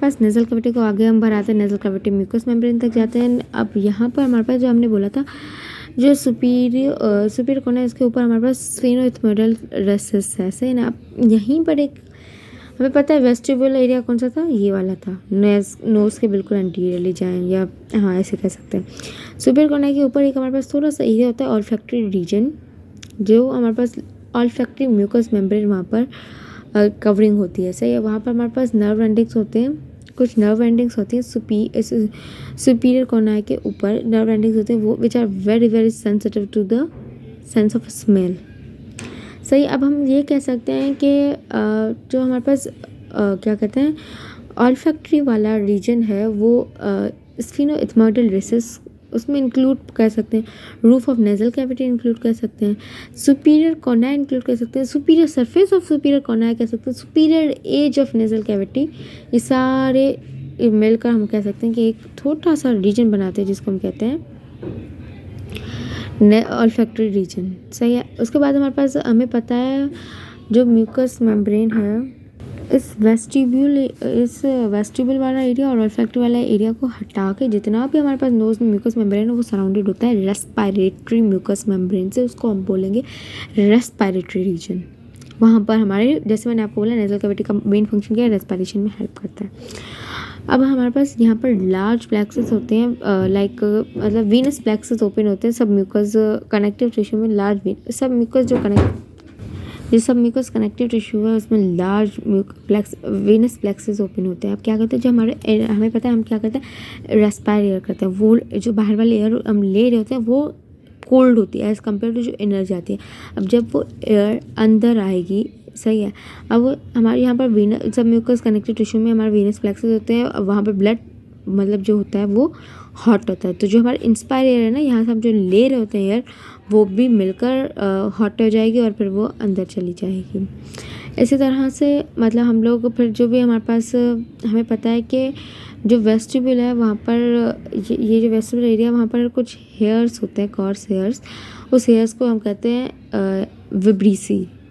पास nasal cavity को आगे हम बढ़ाते हैं, नेज़ल कैविटी म्यूकस मेम्ब्रेन तक जाते हैं। अब यहाँ पर हमारे पास जो हमने बोला था जो सुपीरियर कोना है, इसके ऊपर हमारे पास स्फेनोइथमोइडल रेसिस है, सही ना। अब यहीं पर एक हमें पता है वेस्टिबुलर एरिया कौन सा था, ये वाला था, नोज़ के बिल्कुल एंटीरियरली जाएं, या हाँ ऐसे कह सकते हैं। सुपीरियर कोना के ऊपर एक हमारे पास थोड़ा सा एरिया होता है ऑल्फैक्टरी रीजन, जो हमारे पास ऑल्फैक्टरी म्यूकस मेम्ब्रेन वहाँ पर कवरिंग होती है, सही है। वहाँ पर हमारे पास नर्व एंडिंग्स होते हैं, कुछ नर्व एंडिंग्स होती हैं सुपीरियर कोना के ऊपर नर्व एंडिंग्स होते हैं, वो which are very very sensitive to the sense of smell, सही। अब हम ये कह सकते हैं कि जो हमारे पास क्या कहते हैं ऑल्फैक्टरी वाला रीजन है वो स्फेनोइथमोइडल रेसिस, उसमें इंक्लूड कर सकते हैं roof of nasal cavity, include कर सकते हैं सुपीरियर कोना, इंक्लूड कर सकते हैं सुपीरियर सरफेस ऑफ सुपीरियर कोना, कह सकते हैं superior edge of nasal cavity. ये सारे मिलकर हम कह सकते हैं कि एक छोटा सा रीजन बनाते हैं जिसको हम कहते हैं ऑल्फैक्टरी रीजन, सही है। उसके बाद हमारे पास हमें पता है जो म्यूकस मेम्ब्रेन है, इस वेस्टिब्यूल वाला एरिया और ऑल्फैक्टरी वाला एरिया को हटा के जितना भी हमारे पास नोज में म्यूकस मेम्ब्रेन है वो सराउंडेड होता है रेस्पिरेटरी म्यूकस मेम्ब्रेन से, उसको हम बोलेंगे रेस्पिरेटरी रीजन। वहाँ पर हमारे, जैसे मैंने आपको बोला, नेज़ल कैविटी का मेन फंक्शन क्या है, रेस्पिरेशन में हेल्प करता है। अब हमारे पास यहाँ पर लार्ज प्लेक्सेस होते हैं, मतलब वीनस प्लेक्सेस ओपन होते हैं सब म्यूकस कनेक्टिव टिश्यू में, सब म्यूकस कनेक्टिव टिश्यू है उसमें लार्ज वीनस प्लेक्सेस ओपन होते हैं। अब क्या करते हैं, जो हमें पता है हम क्या करते हैं, रेस्पायर एयर करते हैं, वो जो बाहर वाली एयर हम ले रहे होते हैं वो कोल्ड होती है एज़ कम्पेयर टू जो एनर्जी आती है। अब जब वो एयर अंदर आएगी, सही है। अब हमारे यहाँ पर सब म्यूकस कनेक्टिव टिश्यू में हमारे वीनस प्लेक्सेस होते हैं, वहाँ पर ब्लड मतलब जो होता है वो हॉट होता है, तो जो हमारे इंस्पायर एयर है ना, यहाँ से हम जो ले रहे होते हैं एयर, वो भी मिलकर हॉट हो जाएगी और फिर वो अंदर चली जाएगी। इसी तरह से मतलब हम लोग फिर जो भी हमारे पास हमें पता है कि जो वेस्टिब्यूल है वहाँ पर ये जो वेस्टिब्यूल एरिया वहाँ पर कुछ हेयर्स होते हैं, कॉर्स हेयर्स, उस हेयर्स को हम कहते हैं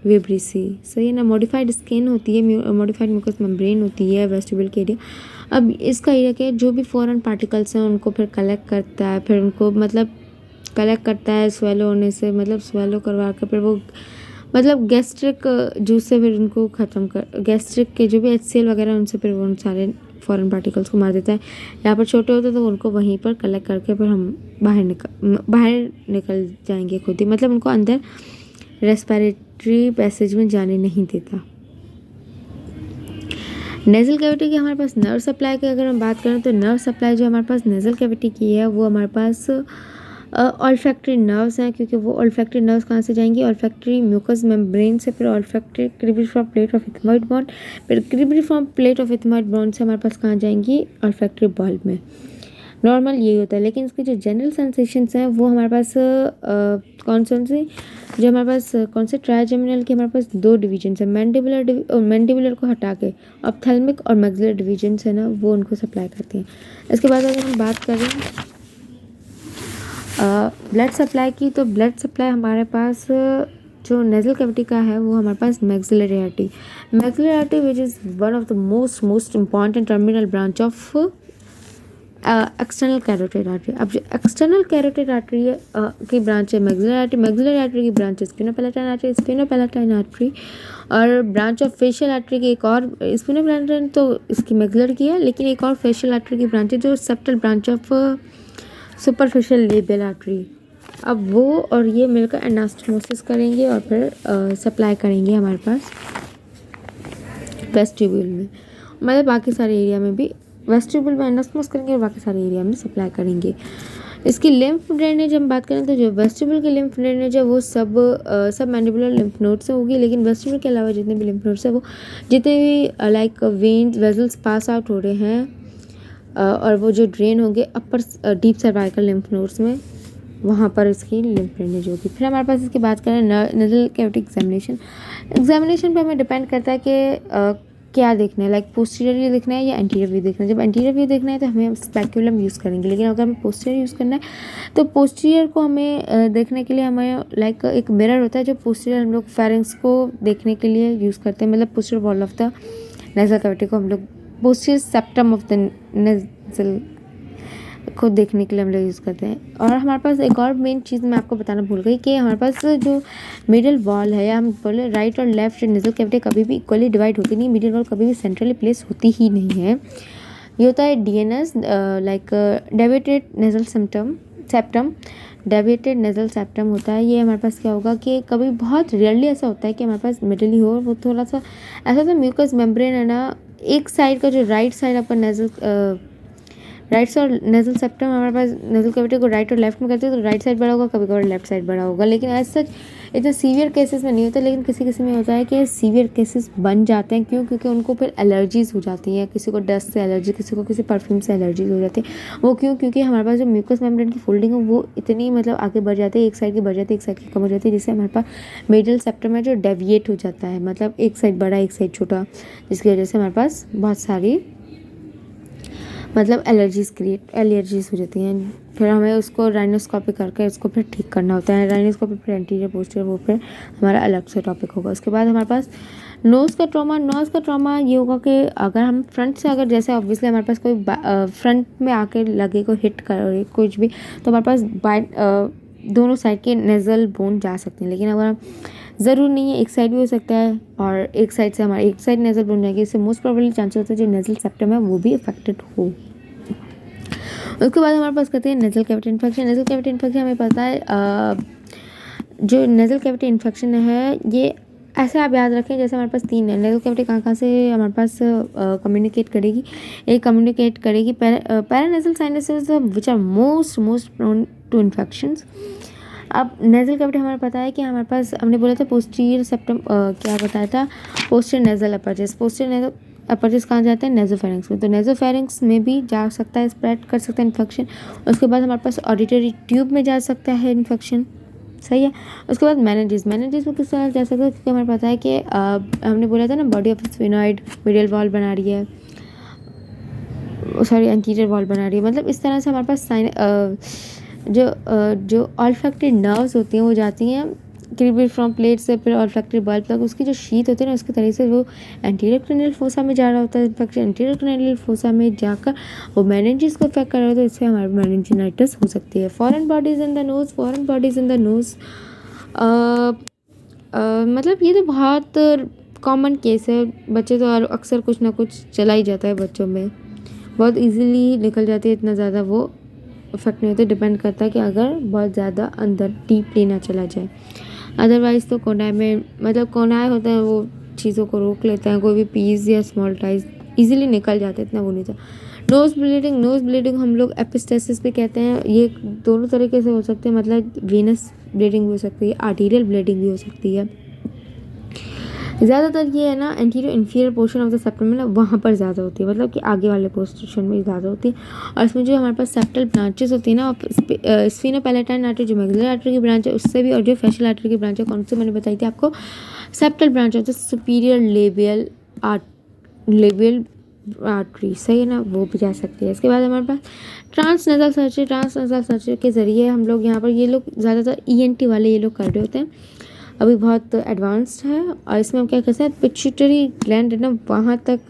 विब्रीसी, सही है ना। मॉडिफाइड स्किन होती है, मॉडिफाइड म्यूकस मेम्ब्रेन होती है वेस्टिब्यूल के एरिया। अब इसका एरिया क्या है, जो भी फॉरेन पार्टिकल्स हैं उनको फिर कलेक्ट करता है, फिर उनको मतलब कलेक्ट करता है स्वेलो होने से, मतलब स्वेलो करवा कर फिर वो मतलब गैस्ट्रिक जूस से फिर उनको ख़त्म कर, गैस्ट्रिक के जो भी HCl वगैरह उनसे फिर वो उन सारे फॉरेन पार्टिकल्स को मार देता है। यहाँ पर छोटे होते तो उनको वहीं पर कलेक्ट करके फिर हम बाहर निकल जाएंगे खुद ही, मतलब उनको अंदर रेस्पिरेटरी पैसेज में जाने नहीं देता। नेज़ल कैविटी की हमारे पास नर्व सप्लाई की अगर हम बात करें तो नर्व सप्लाई जो हमारे पास नेज़ल कैविटी की है वो हमारे पास ऑल्फैक्टरी नर्व्स हैं, क्योंकि वो ऑल्फैक्टरी नर्व्स कहाँ से जाएंगी, ऑल्फैक्टरी म्यूकस मेम्ब्रेन से, फिर olfactory cribriform plate of ethmoid bone, फिर cribriform plate of ethmoid bone से हमारे पास कहाँ जाएंगी, ऑल्फैक्टरी बल्ब में। नॉर्मल यही होता है, लेकिन इसकी जो जनरल सेंसेशंस हैं वो हमारे पास कौन से जो हमारे पास कौन से ट्राइजेमिनल के हमारे पास 2 डिवीजन है, मैंडिबुलर को हटा के ऑप्थेल्मिक और मैक्सिलर डिवीजन है ना, वो उनको सप्लाई करते हैं। इसके बाद अगर हम बात करें ब्लड सप्लाई की, तो ब्लड सप्लाई हमारे पास जो नेज़ल कैविटी का है वो हमारे पास maxillary artery which is one of the most important terminal branch of external carotid artery. अब जो एक्सटर्नल कैरोटिड आर्टरी की ब्रांच है मैक्सिलरी आर्टरी की ब्रांच है स्फेनोपैलेटाइन आर्टरी, और ब्रांच ऑफ फेशियल आर्टरी की एक और, स्फेनोपैलेटाइन तो इसकी मैक्सिलर की है, लेकिन एक और फेशियल आर्टरी की ब्रांच है जो septal branch of superficial labial artery. अब वो और ये मिलकर एनास्टोमोसिस करेंगे और फिर सप्लाई करेंगे हमारे पास वेस्टिब्यूल में, मतलब बाकी सारे एरिया में भी वेस्टिब्यूल में एनास्टोमोसिस करेंगे और बाकी सारे एरिया में सप्लाई करेंगे। इसकी लिम्फ ड्रेनेज हम बात करें तो जो वेस्टिब्यूल की लिम्फ ड्रेनेज है वो सब मैंडिबुलर लिम्फ नोड से होगी, लेकिन वेस्टिब्यूल के अलावा जितने भी लिम्फ नोड्स है वो जितने भी like veins vessels pass out हो रहे हैं और वो जो ड्रेन होंगे अपर डीप सर्वाइकल लिम्फ नोड्स में, वहाँ पर इसकी लिम्फ ड्रेनेज होगी। फिर हमारे पास इसकी बात करें नेज़ल कैविटी एग्जामिनेशन पे हमें डिपेंड करता है कि क्या देखना है, लाइक पोस्टीरियर देखना है या एंटीरियर व्यू देखना है। जब एंटीरियर व्यू देखना है तो हमें स्पेक्यूलम यूज़ करेंगे, लेकिन अगर हमें पोस्टीरियर यूज़ करना है तो पोस्टीरियर को हमें देखने के लिए हमें लाइक एक मिरर होता है जो पोस्टीरियर हम लोग फेरिंग्स को देखने के लिए यूज़ करते हैं, मतलब posterior wall of the nasal cavity को हम लोग posterior septum of the nasal को देखने के लिए हम लोग यूज़ करते हैं। और हमारे पास एक और मेन चीज़ मैं आपको बताना भूल गई कि हमारे पास जो मिडल वॉल है, या हम बोले राइट और लेफ्ट नेजल कैविटी कभी भी इक्वली डिवाइड होती नहीं, मिडल वॉल कभी भी सेंट्रली प्लेस होती ही नहीं है। ये होता है DNS, like deviated nasal septum. Deviated nasal septum होता है। ये हमारे पास क्या होगा कि कभी बहुत रेयरली ऐसा होता है कि हमारे पास मिडल ही हो, वो थोड़ा सा ऐसा होता है म्यूकस मेम्ब्रेन है ना, एक साइड का जो राइट साइड आपका नेजल राइट और नेजल सेप्टम हमारे पास नेजल कैविटी को राइट और लेफ्ट में करते हैं, तो राइट साइड बड़ा होगा, कभी कभी लेफ्ट साइड बड़ा होगा, लेकिन ऐसा सच इतना सीवियर केसेस में नहीं होता, लेकिन किसी किसी में होता है कि सीवियर केसेस बन जाते हैं। क्यों? क्योंकि उनको फिर एलर्जीज हो जाती हैं, किसी को डस्ट से एलर्जी, किसी को किसी परफ्यूम से एलर्जीज हो जाती है। वो क्यों? क्योंकि हमारे पास जो म्यूकस मेम्ब्रेन की फोल्डिंग है वो इतनी मतलब आगे बढ़ जाती है, एक साइड की बढ़ जाती है, एक साइड की कम हो जाती है, जिससे हमारे पास मिडल सेप्टम है जो डेविएट हो जाता है, मतलब एक साइड बड़ा एक साइड छोटा, जिसकी वजह से हमारे पास बहुत सारी मतलब एलर्जीज हो जाती हैं। फिर हमें उसको राइनोस्कोपी करके उसको फिर ठीक करना होता है। राइनोस्कोपी फिर एंटीरियर पोस्टीरियर, वो फिर हमारा अलग से टॉपिक होगा। उसके बाद हमारे पास नोज़ का ट्रॉमा ये होगा कि अगर हम फ्रंट से, अगर जैसे ऑब्वियसली हमारे पास कोई फ्रंट में आके लगे, कोई हिट करे कुछ भी, तो हमारे पास दोनों साइड के नेज़ल बोन जा सकते हैं। लेकिन अगर ज़रूर नहीं है, एक साइड भी हो सकता है, और एक साइड से हमारे एक साइड नेज़ल बोन जाएगी, इससे मोस्ट प्रोबेबली चांसेस होता है जो नेज़ल सेप्टम है वो भी अफेक्टेड हो। उसके बाद हमारे पास कहते हैं nasal cavity infection. Nasal cavity infection हमें पता है, जो नेज़ल कैविटी इन्फेक्शन है ये ऐसे आप याद रखें जैसे हमारे पास 3 है। नेज़ल कैविटी कहाँ से हमारे पास कम्युनिकेट करेगी? एक कम्युनिकेट करेगी paranasal sinuses which are most prone to infections. अब नेज़ल कैविटी हमें पता है कि हमारे पास, हमने बोला था पोस्टीरियर सेप्टम, क्या बताया था, पोस्टीरियर नेज़ल अपर्चस। पोस्टीरियर नेज़ल अपर्चस कहाँ जाते हैं? नेज़ोफेरिंक्स में। तो नेज़ोफेरिंक्स में भी जा सकता है, स्प्रेड कर सकता है इन्फेक्शन। उसके बाद हमारे पास ऑडिटरी ट्यूब में जा सकता है इन्फेक्शन, सही है। उसके बाद मेनिंजेस में किस तरह जा सकता है? क्योंकि हमें पता है कि हमने बोला था ना body of sphenoid middle wall बना रही है, सॉरी एंटीरियर वॉल बना रही है, मतलब इस तरह से हमारे पास जो ऑल्फैक्टरी नर्व्स होती हैं वो जाती हैं क्रीबल फ्रॉम प्लेट से फिर ऑल्फैक्टरी बल्ब तक, उसकी जो शीत होती है ना उसके तरीके से वो एंटीरियर क्रेनियल फोसा में जा रहा होता है इन्फेक्शन। एंटीरियर क्रेनियल फोसा में जाकर वो मेनिंजेस को अफेक्ट कर रहा होता है, इससे हमारी मेनिंजिनाइटिस हो सकती है। Foreign bodies in the nose, मतलब ये तो बहुत कॉमन केस है। बच्चे तो अक्सर कुछ ना कुछ चला ही जाता है बच्चों में, बहुत इजीली निकल जाती है, इतना ज़्यादा वो इफेक्ट नहीं होता। डिपेंड करता है कि अगर बहुत ज़्यादा अंदर डीपली ना चला जाए, अदरवाइज़ तो कोनाई में, मतलब कोनाई होते हैं वो चीज़ों को रोक लेते हैं, कोई भी पीस या स्मॉल टाइज इजीली निकल जाते हैं, इतना वो नहीं था। नोज़ ब्लीडिंग हम लोग एपिस्टेसिस भी कहते हैं। ये दोनों तरीके से हो सकते हैं, मतलब वेनस ब्लीडिंग भी हो सकती है, आर्टीरियल ब्लीडिंग भी हो सकती है। ज़्यादातर ये है ना anterior inferior portion of the septum में ना वहाँ पर ज़्यादा होती है, मतलब कि आगे वाले पोर्शन में ज़्यादा होती है। और इसमें जो हमारे पास सेप्टल ब्रांचेस होती है ना, स्फीनोपैलेटाइन आर्टरी जो मैग्जिलरी आर्टरी की ब्रांच है उससे भी, और जो फेशियल आर्टरी की ब्रांच है कौन सी मैंने बताई थी आपको, सेप्टल ब्रांच होता है सुपीरियर लेबियल आर्टरी, सही है ना, वो भी जा सकती है। इसके बाद हमारे पास ट्रांसनेज़ल सर्जरी के ज़रिए हम लोग यहाँ पर, ये लोग ज़्यादातर ENT वाले ये लोग कर रहे होते हैं, अभी बहुत एडवांस्ड है। और इसमें हम क्या कर सकते हैं, पिट्यूटरी ग्लैंड है ना वहाँ तक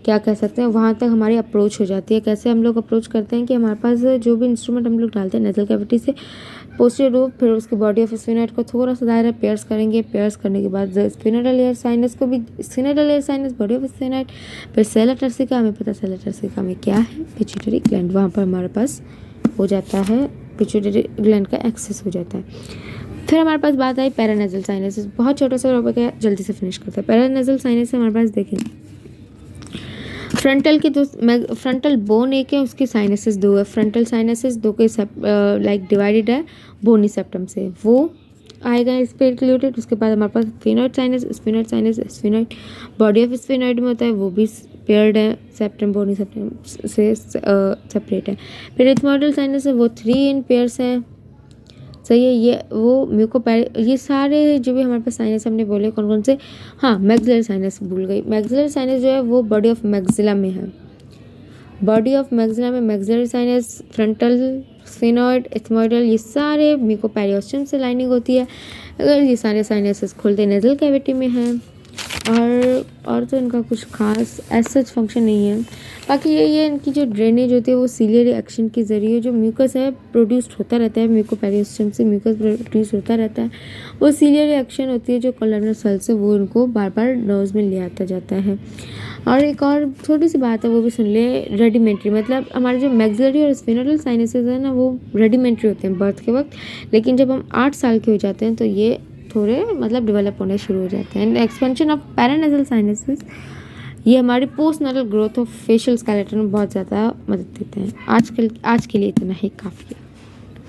क्या कह सकते हैं, वहाँ तक हमारी अप्रोच हो जाती है। कैसे हम लोग अप्रोच करते हैं कि हमारे पास जो भी इंस्ट्रूमेंट हम लोग डालते हैं नेज़ल कैविटी से पोस्टीरियर रूप, फिर उसकी बॉडी ऑफ स्फिनॉइड को थोड़ा सा दायरा पेयर्स करेंगे, पेयर्स करने के बाद स्फिनोइडल एयर साइनस को भी, sphenoidal air sinus, body of sphenoid, फिर सेला टर्सिका, हमें पता सेला टर्सिका में क्या है, पिट्यूटरी ग्लैंड, वहाँ पर हमारे पास हो जाता है, पिट्यूटरी ग्लैंड का एक्सेस हो जाता है। फिर हमारे पास बात आई पैरानेज़ल साइनस, बहुत छोटा सा टॉपिक है, जल्दी से फिनिश करते हैं। पैरानेज़ल साइनस हमारे पास देखें, फ्रंटल के दो, फ्रंटल बोन एक है, उसके साइनसेस 2 है। फ्रंटल साइनसेस 2 के लाइक डिवाइडेड है बोनी सेप्टम से, वो आएगा इस पे इंक्लूडेड। उसके बाद हमारे पास sphenoid sinus, body of sphenoid में होता है, वो भी पेयर्ड है, सेप्टम बोनी सेप्टम से सेपरेट है। फिर इथमोइडल साइनस है, वो 3 इन पेयर्स है, सही है। ये वो ये सारे जो भी हमारे पास साइनस हमने बोले कौन कौन से, हाँ मैग्जिलरी साइनस भूल गई। मैग्जिलरी साइनस जो है वो बॉडी ऑफ मैग्जिला में है, बॉडी ऑफ मैग्जिला में maxillary sinus, frontal, sphenoid, ethmoidal, ये सारे म्यूकोपेरियोस्टम से लाइनिंग होती है। अगर ये सारे साइनसेस खुलते नेज़ल कैविटी में हैं और तो इनका कुछ खास एज सच फंक्शन नहीं है। बाकी यही है, इनकी जो ड्रेनेज होती है वो सीलियरी एक्शन के ज़रिए जो म्यूकस है प्रोड्यूस्ड होता रहता है, म्यूकोपेरियोस्टम से म्यूकस प्रोड्यूस होता रहता है। वो सीलियरी एक्शन होती है जो कोलोनल सेल से वो इनको बार बार नर्व्स में ले आता जाता है। और एक और छोटी सी बात है वो भी सुन ले, रेडिमेंट्री मतलब हमारे जो मैक्सिलरी और स्फिनोरल साइनसेस है ना वो रेडिमेंट्री होते हैं बर्थ के वक्त, लेकिन जब हम 8 साल के हो जाते हैं तो ये थोड़े मतलब डेवलप होने शुरू हो जाते हैं। एक्सपेंशन ऑफ पैरानेजल साइनसेस ये हमारी post नरल growth of facial skeleton में बहुत ज़्यादा मदद देते हैं। आज के लिए इतना ही काफ़ी है।